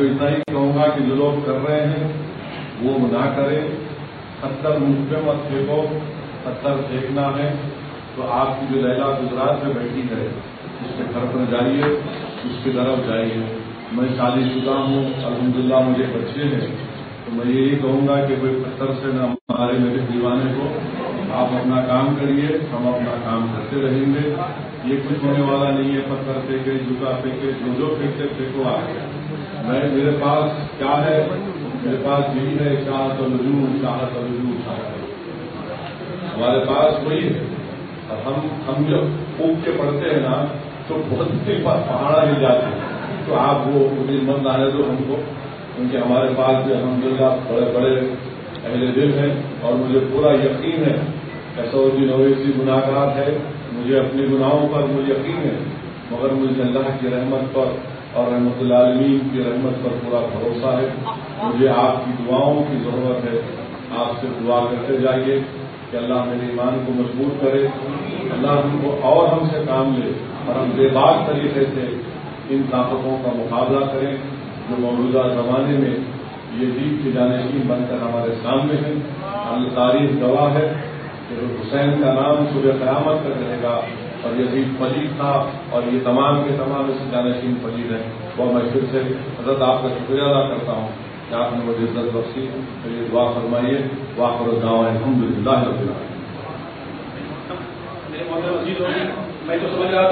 تو اتنا ہی کہوں گا کہ جو لوگ کر رہے ہیں وہ نہ کریں. پتھر منہ پہ مت پھینکو. پتھر پھینکنا ہے تو آپ کی جو لیلا گجرات میں بیٹھی ہے اس کے گھر پر جائیے, اس کی طرف جائیے. میں شادی شدہ ہوں, الحمدللہ مجھے بچے ہیں, تو میں یہی کہوں گا کہ کوئی پتھر سے نہ مارے میرے دیوانے کو. آپ اپنا کام کریے, ہم اپنا کام کرتے رہیں گے. یہ کچھ ہونے والا نہیں ہے. پتھر پھینکے, جوتا پھینکے, جو پھینکتے پھینکو. میرے پاس کیا ہے؟ میرے پاس یہی ہے, چاہت الوجوہ, چاہت الوجوہ, چاہت الوجوہ. ہمارے پاس وہی ہے. اور ہم جب پھونک کے پڑھتے ہیں نا تو بہت کے پاس پہاڑا ہل جاتے ہیں. تو آپ وہ مند آنے دو ہم کو, کیونکہ ہمارے پاس جو الحمدللہ بڑے بڑے اہل دل ہیں, اور مجھے پورا یقین ہے اسدالدین اویسی گناہگار ہے. مجھے اپنے گناہوں پر مجھے یقین ہے, مگر مجھے اللہ کی رحمت پر اور رحمت العالمین کی رحمت پر پورا بھروسہ ہے. مجھے آپ کی دعاؤں کی ضرورت ہے. آپ سے دعا کرتے جائیے کہ اللہ میرے ایمان کو مضبوط کرے, اللہ ہم کو اور ہم سے کام لے, اور ہم بے باک طریقے سے ان طاقتوں کا مقابلہ کریں جو موجودہ زمانے میں یزید کے جانشین بن کر ہمارے سامنے ہیں. تاریخ گواہ ہے کہ حسین کا نام صبح قیامت تک رہے گا, اور یزید پلید تھا, اور یہ تمام کے تمام اس جانشین پلید ہیں. وہ میں پھر سے حضرت آپ کا شکریہ ادا کرتا ہوں کہ آپ نے مجھے عزت بخشی. تو یہ دعا فرمائیے. وآخر الدعوانا الحمدللہ رب العالمین. میں تو سمجھ رہا تھا